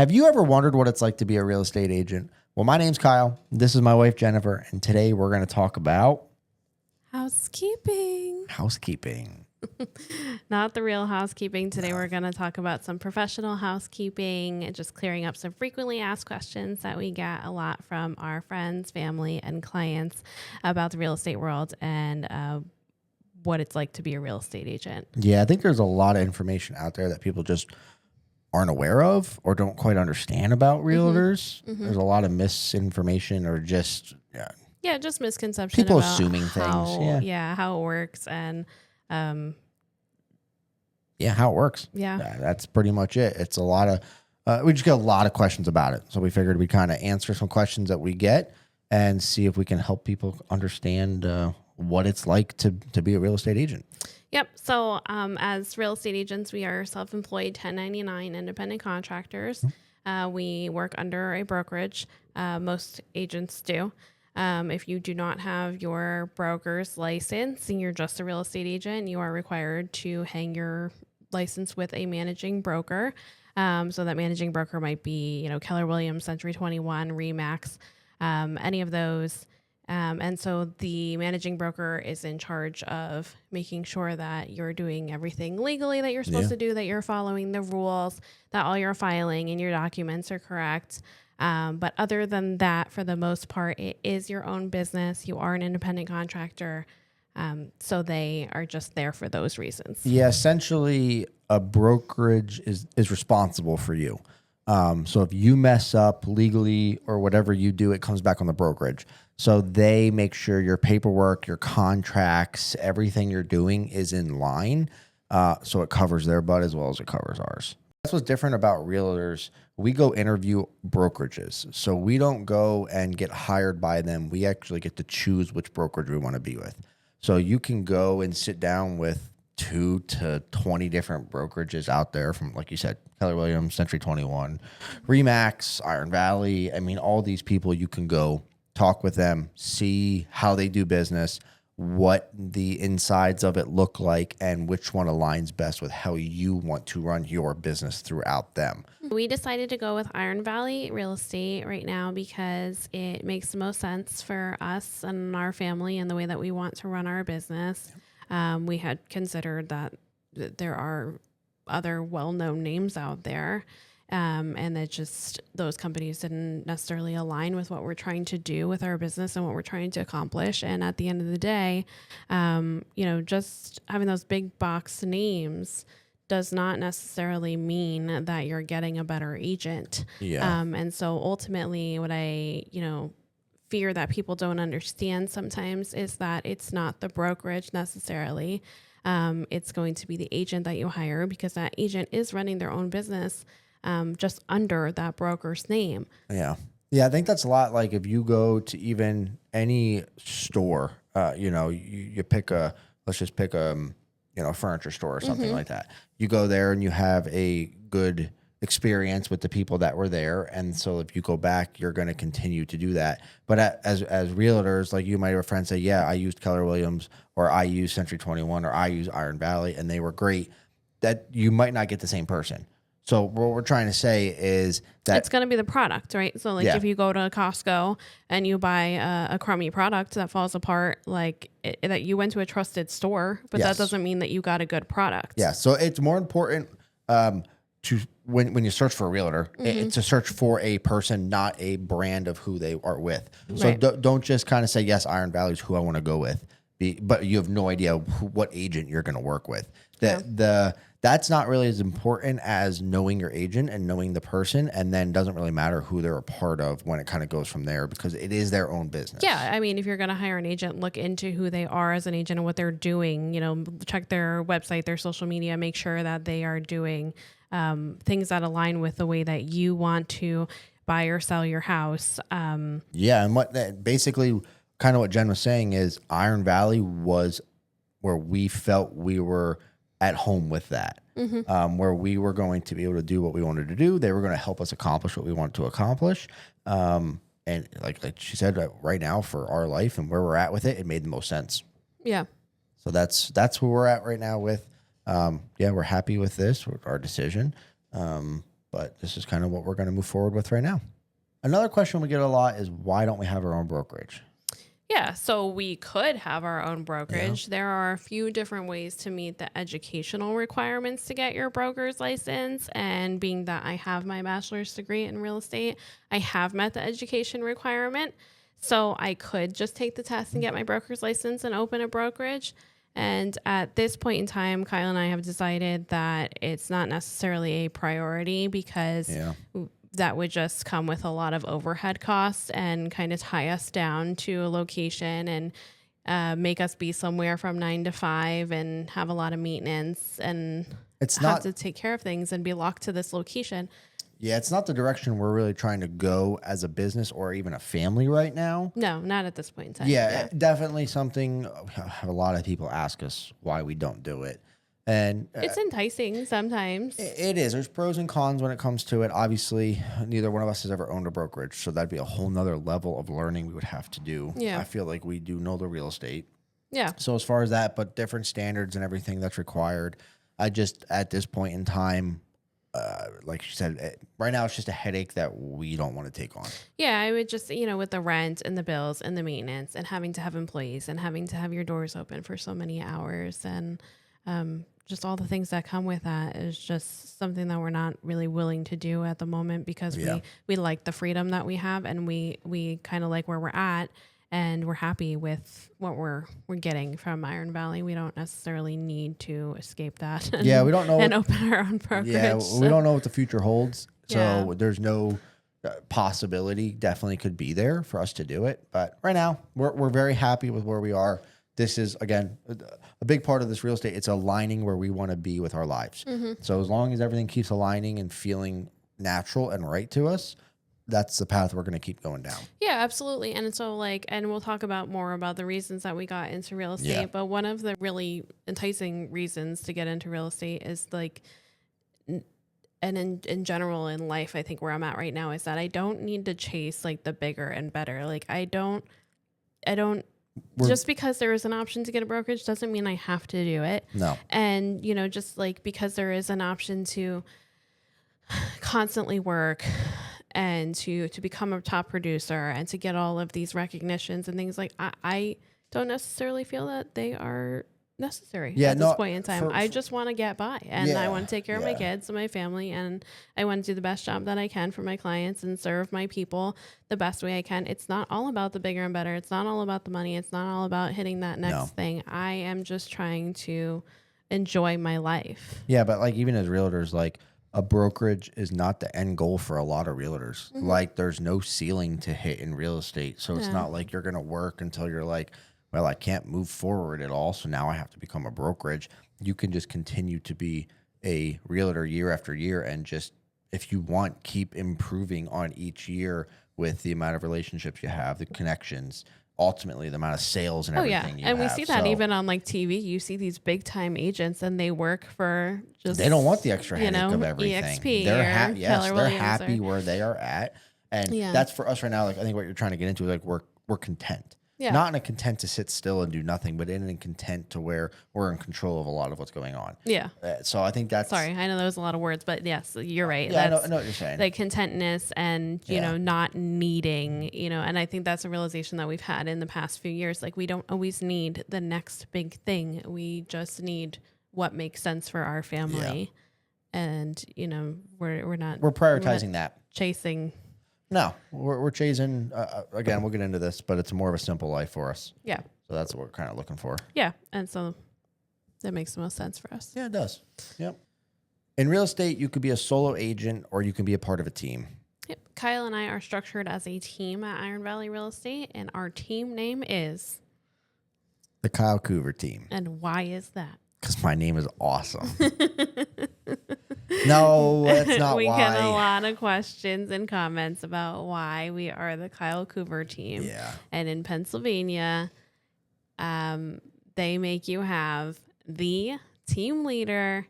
Have you ever wondered what it's like to be a real estate agent? Well, my name's Kyle. This is my wife, Jennifer. And today we're going to talk about housekeeping. Housekeeping. Not the real housekeeping. Today we're going to talk about some professional housekeeping and just clearing up some frequently asked questions that we get a lot from our friends, family, and clients about the real estate world and what it's like to be a real estate agent. Yeah, I think there's a lot of information out there that people just aren't aware of or don't quite understand about realtors. Mm-hmm. There's a lot of misinformation or just just misconception. People about assuming how, things. how it works and how it works. Yeah. That's pretty much it. It's a lot of, we just get a lot of questions about it. So we figured we'd kind of answer some questions that we get and see if we can help people understand what it's like to be a real estate agent. Yep. So as real estate agents, we are self-employed 1099 independent contractors. We work under a brokerage. Most agents do. If you do not have your broker's license and you're just a real estate agent, you are required to hang your license with a managing broker. So that managing broker might be, Keller Williams, Century 21, RE/MAX, any of those. And so the managing broker is in charge of making sure that you're doing everything legally that you're supposed to do, that you're following the rules, that all your filing and your documents are correct. But other than that, for the most part, it is your own business. You are an independent contractor. So they are just there for those reasons. Yeah, essentially a brokerage is responsible for you. So if you mess up legally or whatever you do, it comes back on the brokerage. So they make sure your paperwork, your contracts, everything you're doing is in line. So it covers their butt as well as it covers ours. That's what's different about realtors. We go interview brokerages. So we don't go and get hired by them. We actually get to choose which brokerage we want to be with. So you can go and sit down with 2 to 20 different brokerages out there from, like you said, Keller Williams, Century 21, RE/MAX, Iron Valley. I mean, all these people, you can go talk with them, see how they do business, what the insides of it look like, and which one aligns best with how you want to run your business throughout them. We decided to go with Iron Valley Real Estate right now because it makes the most sense for us and our family and the way that we want to run our business. We had considered that there are other well-known names out there, and that just those companies didn't necessarily align with what we're trying to do with our business and what we're trying to accomplish. And at the end of the day, just having those big box names does not necessarily mean that you're getting a better agent. And so ultimately what I, fear that people don't understand sometimes is that it's not the brokerage necessarily. It's going to be the agent that you hire because that agent is running their own business just under that broker's name. Yeah. I think that's a lot like if you go to even any store, you pick let's just pick a furniture store or something like that. You go there and you have a good experience with the people that were there. And so if you go back, you're going to continue to do that. But as realtors, like you might have a friend say, yeah, I used Keller Williams or I used Century 21 or I used Iron Valley and they were great. That you might not get the same person. So what we're trying to say is that it's going to be the product, right? So if you go to Costco and you buy a crummy product that falls apart, that you went to a trusted store, but that doesn't mean that you got a good product. Yeah. So it's more important to when you search for a realtor, it's a search for a person, not a brand of who they are with. So don't just kind of say, yes, Iron Valley is who I want to go with, but you have no idea what agent you're going to work with. That's not really as important as knowing your agent and knowing the person, and then doesn't really matter who they're a part of when it kind of goes from there because it is their own business. Yeah, I mean, if you're going to hire an agent, look into who they are as an agent and what they're doing. Check their website, their social media, make sure that they are doing things that align with the way that you want to buy or sell your house. And what basically kind of what Jen was saying is Iron Valley was where we felt we were at home with that, where we were going to be able to do what we wanted to do. They were going to help us accomplish what we wanted to accomplish. And like she said, right now for our life and where we're at with it, it made the most sense. Yeah. So that's where we're at right now with, we're happy with this, with our decision. but this is kind of what we're going to move forward with right now. Another question we get a lot is, why don't we have our own brokerage? Yeah, so we could have our own brokerage. There are a few different ways to meet the educational requirements to get your broker's license. And being that I have my bachelor's degree in real estate, I have met the education requirement. So I could just take the test and get my broker's license and open a brokerage. And at this point in time, Kyle and I have decided that it's not necessarily a priority because that would just come with a lot of overhead costs and kind of tie us down to a location and make us be somewhere from 9 to 5 and have a lot of maintenance and have to take care of things and be locked to this location. Yeah, it's not the direction we're really trying to go as a business or even a family right now. No, not at this point in time. Yeah, definitely something. A lot of people ask us why we don't do it. And it's enticing sometimes. It is. There's pros and cons when it comes to it. Obviously, neither one of us has ever owned a brokerage, so that'd be a whole nother level of learning we would have to do. Yeah. I feel like we do know the real estate. Yeah. So as far as that, but different standards and everything that's required, I just, at this point in time, like she said, right now it's just a headache that we don't want to take on. Yeah, I would just, with the rent and the bills and the maintenance and having to have employees and having to have your doors open for so many hours and just all the things that come with that is just something that we're not really willing to do at the moment because we like the freedom that we have and we kind of like where we're at and we're happy with what we're getting from Iron Valley. We don't necessarily need to escape that. We don't know. And open our own brokerage. Yeah, we don't know what the future holds. So there's no possibility definitely could be there for us to do it. But right now we're very happy with where we are. This is, again, a big part of this real estate. It's aligning where we want to be with our lives. Mm-hmm. So as long as everything keeps aligning and feeling natural and right to us, that's the path we're going to keep going down. Yeah, absolutely. And so and we'll talk about more about the reasons that we got into real estate. Yeah. But one of the really enticing reasons to get into real estate is and in general in life, I think where I'm at right now is that I don't need to chase the bigger and better. I don't just because there is an option to get a brokerage doesn't mean I have to do it. No. And, just because there is an option to constantly work and to become a top producer and to get all of these recognitions and things I don't necessarily feel that they are necessary at this point in time. I just want to get by and I want to take care of my kids and my family and I want to do the best job that I can for my clients and serve my people the best way I can. It's not all about the bigger and better. It's not all about the money. It's not all about hitting that next thing. I am just trying to enjoy my life. Yeah, but even as realtors, a brokerage is not the end goal for a lot of realtors. Mm-hmm. There's no ceiling to hit in real estate. So it's not like you're going to work until you're well, I can't move forward at all, so now I have to become a brokerage. You can just continue to be a realtor year after year and just, if you want, keep improving on each year with the amount of relationships you have, the connections, ultimately the amount of sales and everything you have. And we see that even on TV. You see these big-time agents and they work for just... They don't want the extra headache of everything. EXP they're happy where they are at. And that's for us right now. I think what you're trying to get into is we're content. Yeah. Not in a content to sit still and do nothing, but in a content to where we're in control of a lot of what's going on. Yeah. So I think that's... Sorry, I know that was a lot of words, but yes, you're right. Yeah, I know what you're saying. The contentness and, not needing, and I think that's a realization that we've had in the past few years. We don't always need the next big thing. We just need what makes sense for our family. Yeah. And, we're not... We're prioritizing that. Chasing... No, we're chasing, again, we'll get into this, but it's more of a simple life for us. Yeah. So that's what we're kind of looking for. Yeah. And so that makes the most sense for us. Yeah, it does. Yep. In real estate, you could be a solo agent or you can be a part of a team. Yep. Kyle and I are structured as a team at Iron Valley Real Estate, and our team name is... The Kyle Coover team. And why is that? Because my name is awesome. No, that's not we why. We get a lot of questions and comments about why we are the Kyle Coover team. Yeah. And in Pennsylvania, they make you have the team leader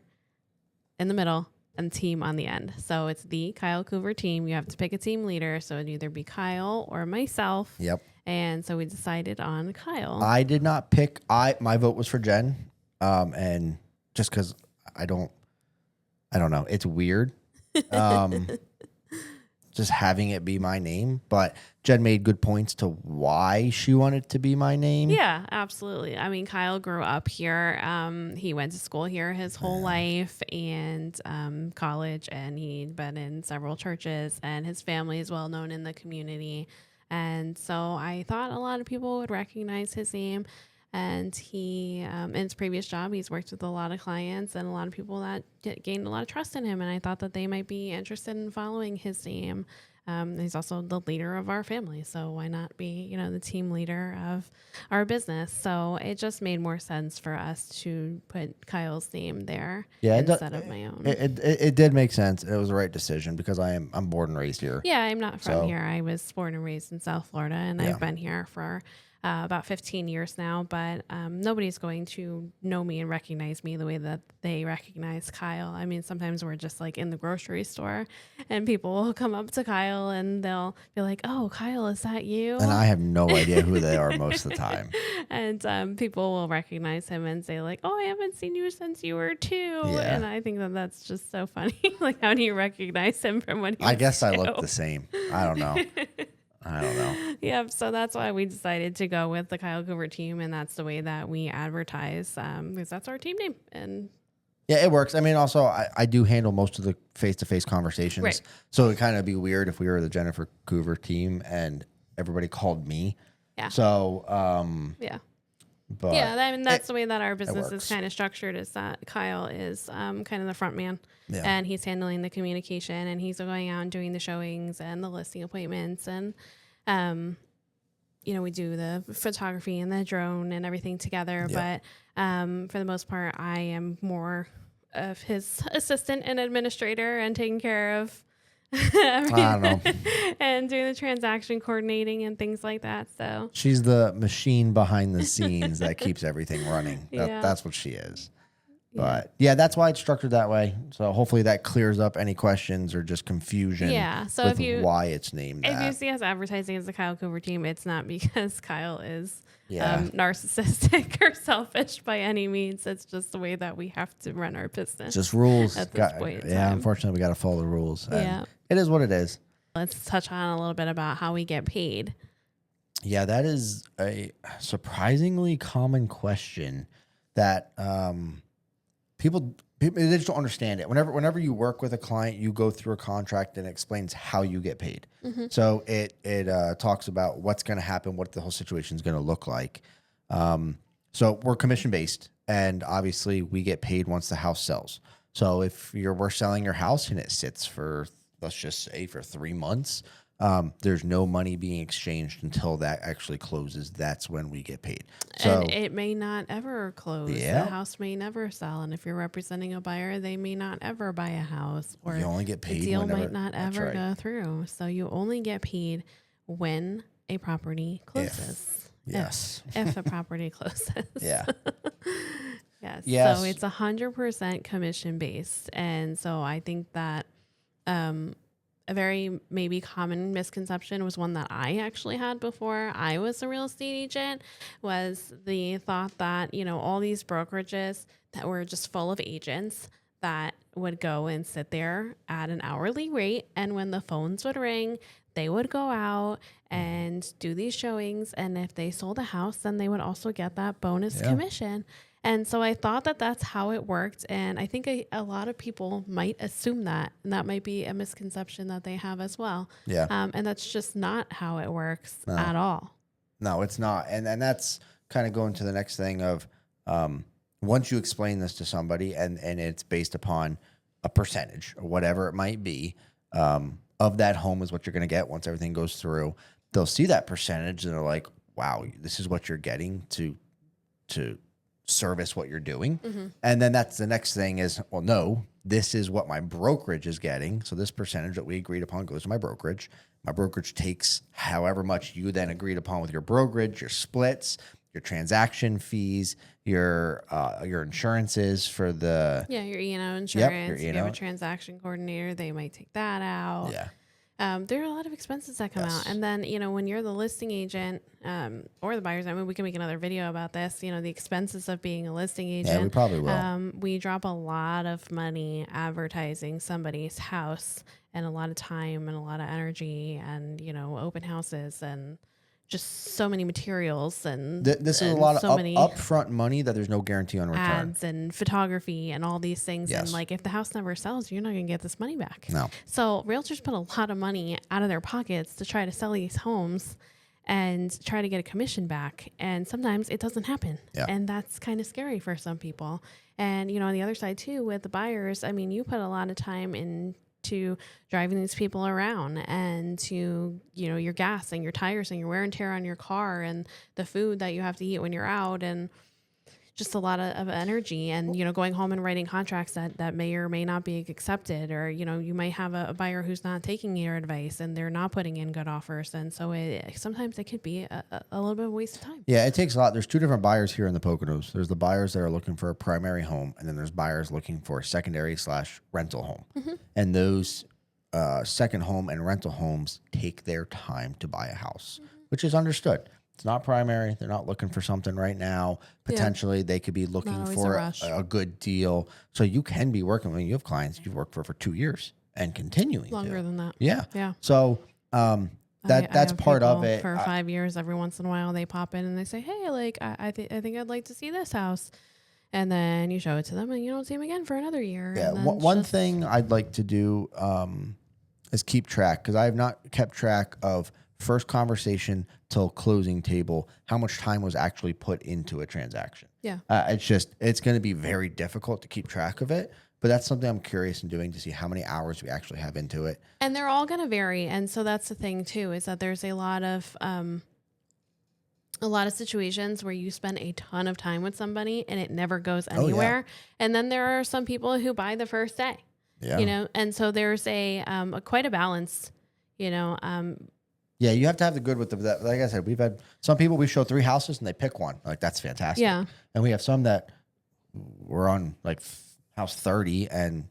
in the middle and team on the end. So it's the Kyle Coover team. You have to pick a team leader. So it'd either be Kyle or myself. Yep. And so we decided on Kyle. I did not pick. My vote was for Jen. And just because I don't know. It's weird Just having it be my name. But Jen made good points to why she wanted to be my name. Yeah, absolutely. I mean, Kyle grew up here. He went to school here his whole life and college, and he'd been in several churches, and his family is well known in the community. And so I thought a lot of people would recognize his name. And he, in his previous job, he's worked with a lot of clients and a lot of people that gained a lot of trust in him. And I thought that they might be interested in following his name. He's also the leader of our family. So why not be, the team leader of our business? So it just made more sense for us to put Kyle's name there instead of my own. It did make sense. It was the right decision because I'm born and raised here. Yeah, I'm not from here. I was born and raised in South Florida, and I've been here for about 15 years now, but nobody's going to know me and recognize me the way that they recognize Kyle. I mean, sometimes we're just like in the grocery store and people will come up to Kyle and they'll be like, "Oh, Kyle, is that you?" And I have no idea who they are most of the time. And people will recognize him and say like, "Oh, I haven't seen you since you were 2." Yeah. And I think that that's just so funny. Like, how do you recognize him from when he was I guess 2? I look the same. I don't know. Yeah, so that's why we decided to go with the Kyle Coover team, and that's the way that we advertise, because that's our team name. And yeah, it works. I mean, also, I do handle most of the face-to-face conversations, right. So it'd kind of be weird if we were the Jennifer Coover team and everybody called me. Yeah. So, yeah. But yeah, I mean, that's the way that our business is works. kind of structured, is that Kyle is kind of the front man, Yeah. and he's handling the communication, and he's going out and doing the showings and the listing appointments, and we do the photography and the drone and everything together. Yeah. But for the most part, I am more of his assistant and administrator and taking care of I don't know. and doing the transaction coordinating and things like that. So She's the machine behind the scenes that keeps everything running. That's what she is. But yeah, that's why it's structured that way. So hopefully that clears up any questions or just confusion. Yeah. So with why it's named if that. you see us advertising as the Kyle Coover team, it's not because Kyle is narcissistic or selfish by any means. It's just the way that we have to run our business. Just rules. At this point in time. Unfortunately, we got to follow the rules. Yeah. It is what it is. Let's touch on a little bit about how we get paid. Yeah, that is a surprisingly common question that people they just don't understand it. Whenever you work with a client, you go through a contract and it explains how you get paid. Mm-hmm. So it talks about what's going to happen, what the whole situation is going to look like. So we're commission based, and obviously we get paid once the house sells. So if we're selling your house and it sits for, let's just say, for 3 months, there's no money being exchanged until that actually closes. That's when we get paid. So And it may not ever close. Yeah. The house may never sell. And if you're representing a buyer, they may not ever buy a house. Or you only get paid the deal whenever, might not ever go through. So you only get paid when a property closes. Yes. If a property closes. Yeah. Yes. So it's 100% commission based. And so I think that a very maybe common misconception was one that I actually had before I was a real estate agent, was the thought that, all these brokerages that were just full of agents that would go and sit there at an hourly rate. And when the phones would ring, they would go out and do these showings. And if they sold a house, then they would also get that bonus commission. And so I thought that that's how it worked. And I think a lot of people might assume that. And that might be a misconception that they have as well. Yeah. And that's just not how it works at all. No, it's not. And that's kind of going to the next thing of once you explain this to somebody and it's based upon a percentage or whatever it might be of that home is what you're going to get once everything goes through. They'll see that percentage and they're like, wow, this is what you're getting to service what you're doing. Mm-hmm. And then that's the next thing is, well, no, this is what my brokerage is getting. So this percentage that we agreed upon goes to my brokerage. My brokerage takes however much you then agreed upon with your brokerage, your splits, your transaction fees, your insurances for the your E&O insurance. Yep, your If you have a transaction coordinator, they might take that out. Yeah. There are a lot of expenses that come out. And then, when you're the listing agent or the buyers, I mean, we can make another video about this, the expenses of being a listing agent. Yeah, we probably will. We drop a lot of money advertising somebody's house and a lot of time and a lot of energy and, open houses and just so many materials and this is a lot of upfront money that there's no guarantee on return. Ads and photography and all these things. Yes. And like if the house never sells, you're not going to get this money back. No. So realtors put a lot of money out of their pockets to try to sell these homes and try to get a commission back. And sometimes it doesn't happen. Yeah. And that's kind of scary for some people. And, on the other side too, with the buyers, I mean, you put a lot of time into driving these people around and to, your gas and your tires and your wear and tear on your car and the food that you have to eat when you're out and just a lot of energy and, going home and writing contracts that may or may not be accepted or, you might have a buyer who's not taking your advice and they're not putting in good offers. And so sometimes it could be a little bit of a waste of time. Yeah, it takes a lot. There's two different buyers here in the Poconos. There's the buyers that are looking for a primary home, and then there's buyers looking for a secondary/rental home. Mm-hmm. And those second home and rental homes take their time to buy a house, which is understood. It's not primary. They're not looking for something right now. Potentially, they could be looking for a good deal. So you can be working. You have clients you've worked for 2 years and continuing longer than that. Yeah. Yeah. So that's part of it. For 5 years, every once in a while, they pop in and they say, "Hey, like I think I'd like to see this house," and then you show it to them, and you don't see them again for another year. Yeah. And One thing I'd like to do is keep track, because I have not kept track of first conversation till closing table, how much time was actually put into a transaction. Yeah. It's going to be very difficult to keep track of it, but that's something I'm curious in doing to see how many hours we actually have into it. And they're all going to vary. And so that's the thing too, is that there's a lot of situations where you spend a ton of time with somebody and it never goes anywhere. Oh, yeah. And then there are some people who buy the first day, and so there's quite a balance, Yeah, you have to have the good with the, like I said, we've had some people, we show 3 houses and they pick one. Like, that's fantastic. Yeah. And we have some that we're on like house 30 and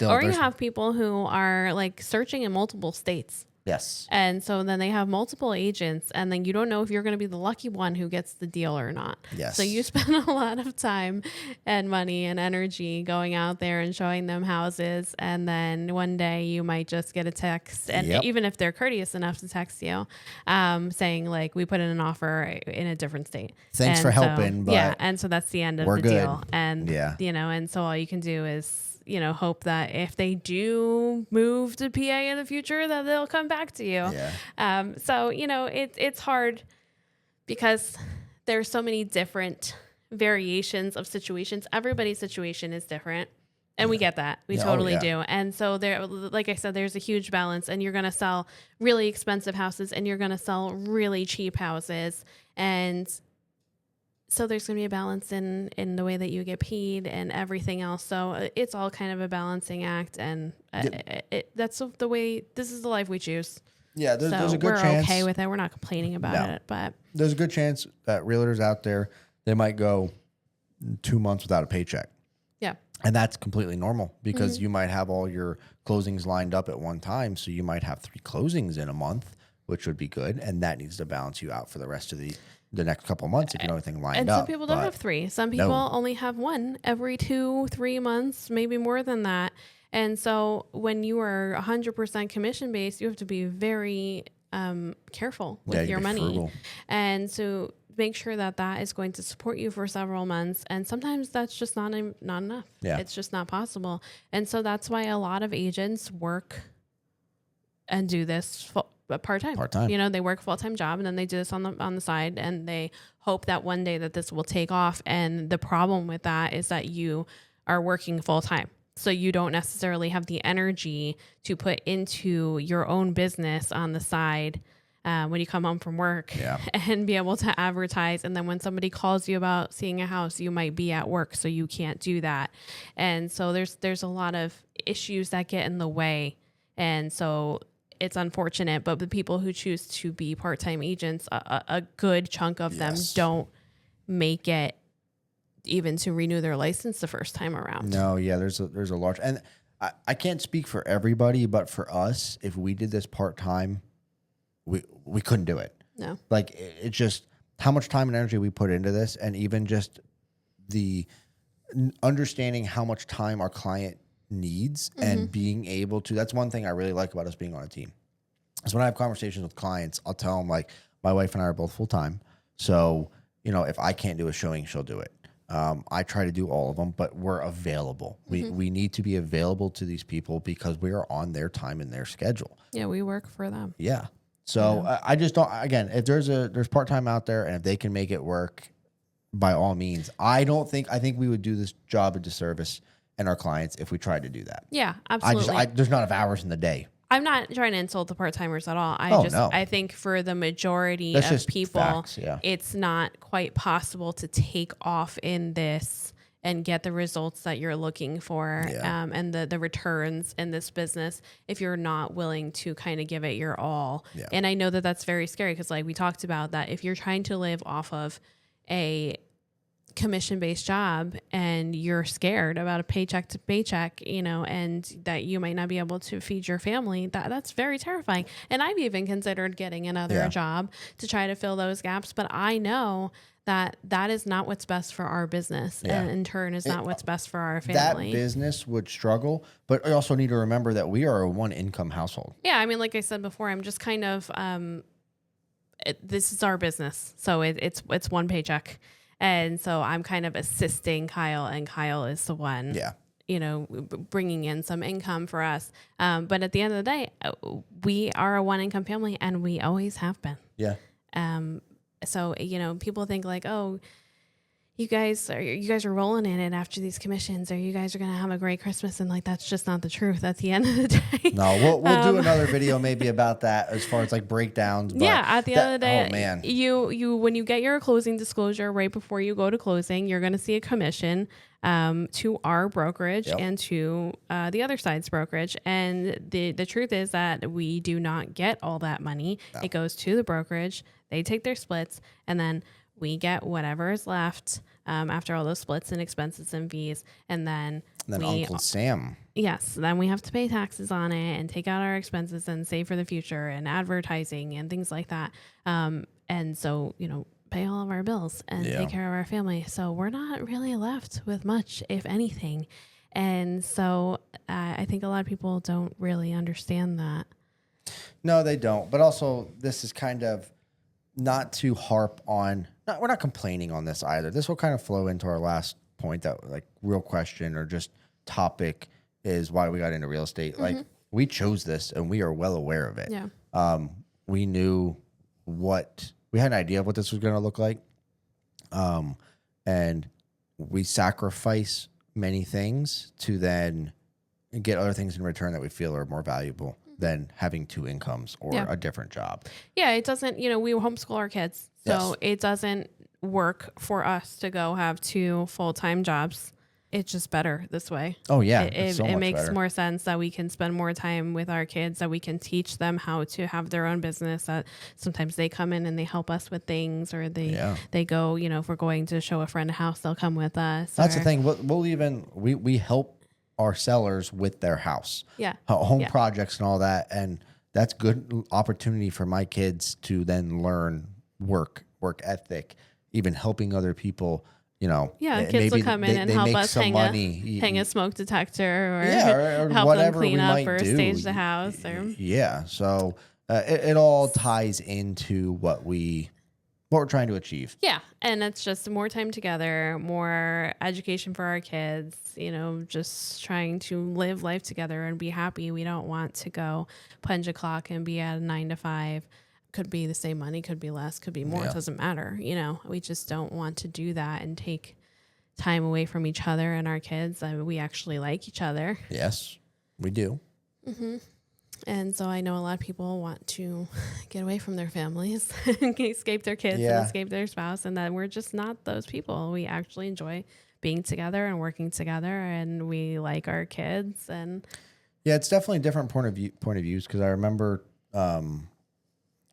or you have people who are like searching in multiple states. Yes. And so then they have multiple agents, and then you don't know if you're going to be the lucky one who gets the deal or not. Yes. So you spend a lot of time and money and energy going out there and showing them houses. And then one day you might just get a text, and even if they're courteous enough to text you, saying like, we put in an offer in a different state. Thanks for helping. But and so that's the end of the deal. And, and so all you can do is, hope that if they do move to PA in the future, that they'll come back to you. Yeah. So, it's hard because there's so many different variations of situations. Everybody's situation is different. And we get that. We totally do. And so there, like I said, there's a huge balance, and you're going to sell really expensive houses and you're going to sell really cheap houses. And so there's going to be a balance in the way that you get paid and everything else. So it's all kind of a balancing act. And that's the way, this is the life we choose. Yeah, there's a good chance. We're okay with it. We're not complaining about it. But there's a good chance that realtors out there, they might go 2 months without a paycheck. Yeah. And that's completely normal, because you might have all your closings lined up at one time. So you might have 3 closings in a month, which would be good. And that needs to balance you out for the rest of the next couple of months if you know anything lined up. And some people don't have 3. Some people only have 1 every 2-3 months, maybe more than that. And so when you are 100% commission based, you have to be very careful with your money. Frugal. And so make sure that is going to support you for several months. And sometimes that's just not enough. Yeah. It's just not possible. And so that's why a lot of agents work and do this part-time. They work a full-time job, and then they do this on the side, and they hope that one day that this will take off. And the problem with that is that you are working full-time. So you don't necessarily have the energy to put into your own business on the side when you come home from work and be able to advertise. And then when somebody calls you about seeing a house, you might be at work, so you can't do that. And so there's a lot of issues that get in the way. And so it's unfortunate, but the people who choose to be part-time agents, a good chunk of them don't make it even to renew their license the first time around. No, yeah, there's a large, and I can't speak for everybody, but for us, if we did this part-time, we couldn't do it. No. Like it's just how much time and energy we put into this, and even just the understanding how much time our client needs and being able to, that's one thing I really like about us being on a team. So when I have conversations with clients, I'll tell them like my wife and I are both full time. So, if I can't do a showing, she'll do it. I try to do all of them, but we're available. We need to be available to these people because we are on their time and their schedule. Yeah, we work for them. Yeah. So I just don't, again, if there's part-time out there and if they can make it work, by all means, I think we would do this job a disservice and our clients if we tried to do that. Yeah, absolutely. There's not enough hours in the day. I'm not trying to insult the part-timers at all. No. I think for the majority That's of just people, facts, yeah. it's not quite possible to take off in this and get the results that you're looking for, and the returns in this business if you're not willing to kind of give it your all. Yeah. And I know that that's very scary because like we talked about that if you're trying to live off of a commission-based job and you're scared about a paycheck to paycheck, and that you might not be able to feed your family, that's very terrifying. And I've even considered getting another job to try to fill those gaps, but I know that is not what's best for our business, and in turn is not what's best for our family. That business would struggle, but I also need to remember that we are a one-income household. Yeah, I mean, like I said before, I'm just kind of this is our business, so it's one paycheck. And so I'm kind of assisting Kyle, and Kyle is the one, bringing in some income for us. But at the end of the day, we are a one income family and we always have been. Yeah. So, people think like, oh, you guys are rolling in it after these commissions, or you guys are going to have a great Christmas. And like, that's just not the truth at the end of the day. No, we'll do another video maybe about that as far as like breakdowns. But at the end of the day, oh man, you when you get your closing disclosure right before you go to closing, you're going to see a commission to our brokerage and to the other side's brokerage. And the truth is that we do not get all that money. No. It goes to the brokerage. They take their splits, and then we get whatever is left after all those splits and expenses and fees. And then Uncle Sam. Yes. Then we have to pay taxes on it and take out our expenses and save for the future and advertising and things like that. And so, pay all of our bills and take care of our family. So we're not really left with much, if anything. And so I think a lot of people don't really understand that. No, they don't. But also, this is kind of not to harp on, we're not complaining on this either. This will kind of flow into our last point, that like real question or just topic is why we got into real estate. Like we chose this and we are well aware of it. Yeah. We knew we had an idea of what this was going to look like. And we sacrifice many things to then get other things in return that we feel are more valuable than having two incomes or a different job. Yeah, it doesn't, we homeschool our kids. So it doesn't work for us to go have two full-time jobs. It's just better this way. Oh, yeah. It makes more sense that we can spend more time with our kids, that we can teach them how to have their own business, that sometimes they come in and they help us with things, or they go, if we're going to show a friend a house, they'll come with us. That's the thing. We help our sellers with their house, home projects and all that. And that's good opportunity for my kids to then learn work ethic, even helping other people, kids will come in and help us hang a smoke detector or help whatever them clean up or do. stage the house. So it all ties into what we're trying to achieve. Yeah. And it's just more time together, more education for our kids, just trying to live life together and be happy. We don't want to go punch a clock and be at a 9 to 5. Could be the same money, could be less, could be more. It doesn't matter. We just don't want to do that and take time away from each other and our kids. We actually like each other. Yes, we do. Mm-hmm. And so I know a lot of people want to get away from their families and escape their kids and escape their spouse, and that we're just not those people. We actually enjoy being together and working together, and we like our kids. And it's definitely a different point of views, because I remember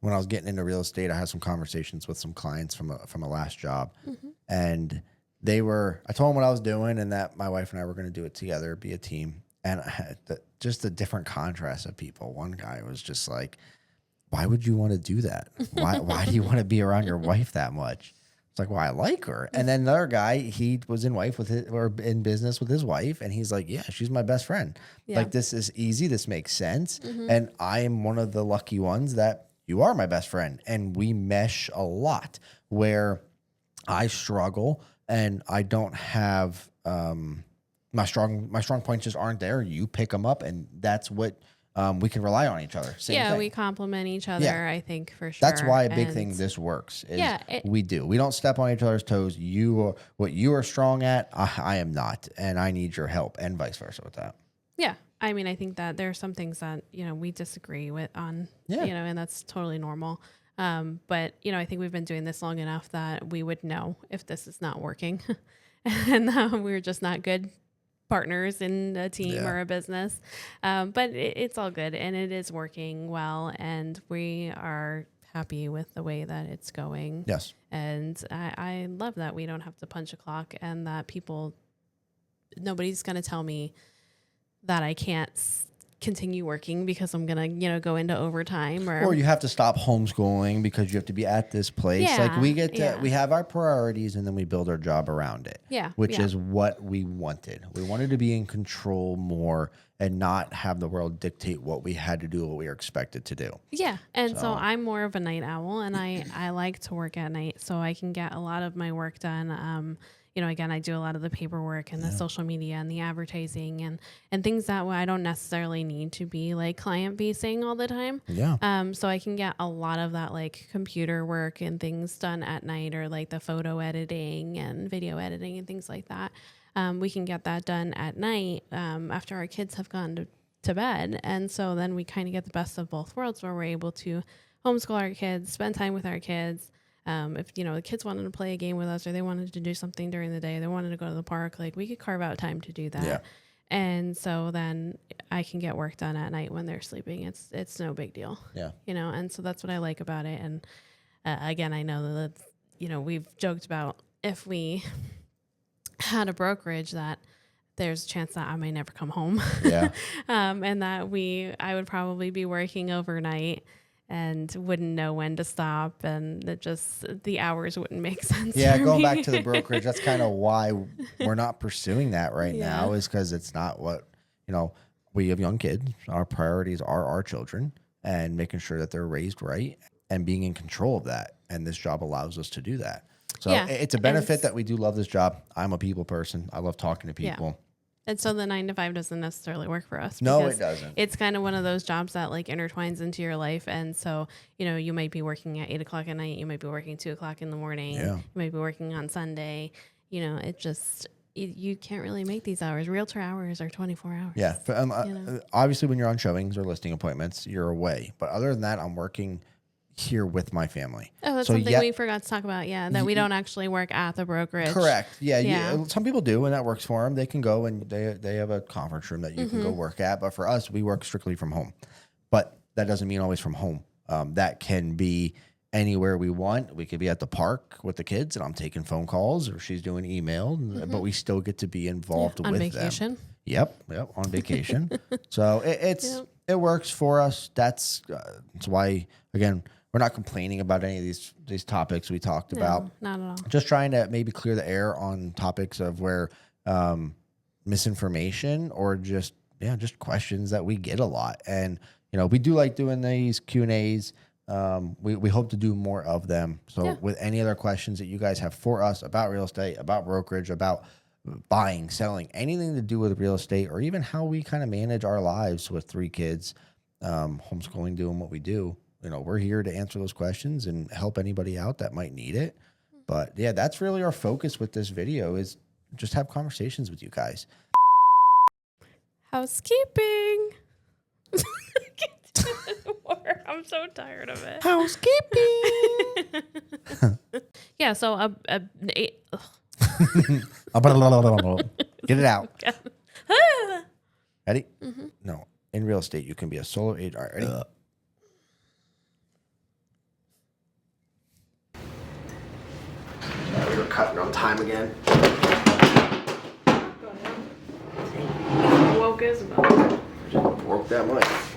when I was getting into real estate, I had some conversations with some clients from a last job, and I told them what I was doing and that my wife and I were going to do it together, be a team. And just the different contrast of people. One guy was just like, why would you want to do that? Why do you want to be around your wife that much? It's like, well, I like her. And then another guy, he was in business with his wife, and he's like, yeah, she's my best friend. Yeah. Like, this is easy. This makes sense. And I am one of the lucky ones that you are my best friend. And we mesh a lot where I struggle and I don't have my strong points just aren't there. You pick them up, and that's what we can rely on each other. Same thing. We complement each other. Yeah. I think for sure. That's why a big thing this works. Is we don't step on each other's toes. What you are strong at, I am not, and I need your help, and vice versa with that. Yeah. I mean, I think that there are some things that, we disagree with on, and that's totally normal. But, I think we've been doing this long enough that we would know if this is not working and we're just not good partners in a team or a business. But it's all good and it is working well. And we are happy with the way that it's going. Yes. And I love that we don't have to punch a clock and that nobody's going to tell me that I can't continue working because I'm going to, go into overtime or you have to stop homeschooling because you have to be at this place. Yeah, like we have our priorities and then we build our job around it. Yeah. Which is what we wanted. We wanted to be in control more and not have the world dictate what we had to do, what we were expected to do. Yeah. And so I'm more of a night owl and I like to work at night so I can get a lot of my work done. Again, I do a lot of the paperwork and the social media and the advertising and things that way I don't necessarily need to be like client facing all the time. Yeah. So I can get a lot of that like computer work and things done at night or like the photo editing and video editing and things like that. We can get that done at night after our kids have gone to bed. And so then we kind of get the best of both worlds where we're able to homeschool our kids, spend time with our kids. If, the kids wanted to play a game with us or they wanted to do something during the day, they wanted to go to the park, like we could carve out time to do that. Yeah. And so then I can get work done at night when they're sleeping. It's no big deal. Yeah. And so that's what I like about it. And again, I know that, we've joked about if we had a brokerage that there's a chance that I may never come home. Yeah. And that I would probably be working overnight and wouldn't know when to stop, and the hours wouldn't make sense. Yeah, for going me. back to the brokerage, that's kind of why we're not pursuing that right now, is because it's not what, we have young kids. Our priorities are our children and making sure that they're raised right and being in control of that. And this job allows us to do that. So it's a benefit that we do love this job. I'm a people person. I love talking to people. Yeah. And so the 9 to 5 doesn't necessarily work for us. No, it doesn't. It's kind of one of those jobs that like intertwines into your life. And so, you might be working at 8 o'clock at night. You might be working 2 o'clock in the morning. Yeah. You might be working on Sunday. You can't really make these hours. Realtor hours are 24 hours. Yeah. Obviously, when you're on showings or listing appointments, you're away. But other than that, I'm working here with my family. Oh, that's something we forgot to talk about. Yeah, that we don't actually work at the brokerage. Correct. Yeah. Some people do, and that works for them. They can go and they have a conference room that you can go work at. But for us, we work strictly from home. But that doesn't mean always from home. That can be anywhere we want. We could be at the park with the kids, and I'm taking phone calls, or she's doing email, but we still get to be involved with them. On vacation. Yep, on vacation. So it works for us. That's why, again, we're not complaining about any of these topics we talked about. Not at all. Just trying to maybe clear the air on topics of where misinformation or just questions that we get a lot. And, we do like doing these Q&As. We hope to do more of them. So with any other questions that you guys have for us about real estate, about brokerage, about buying, selling, anything to do with real estate, or even how we kind of manage our lives with 3 kids, homeschooling, doing what we do, we're here to answer those questions and help anybody out that might need it. But yeah, that's really our focus with this video, is just have conversations with you guys. Housekeeping. I'm so tired of it. Housekeeping. Yeah. So Get it out. Ready? No. In real estate, you can be a solo agent. All right, ready? We were cutting on time again. woke Isabel. Broke that mic.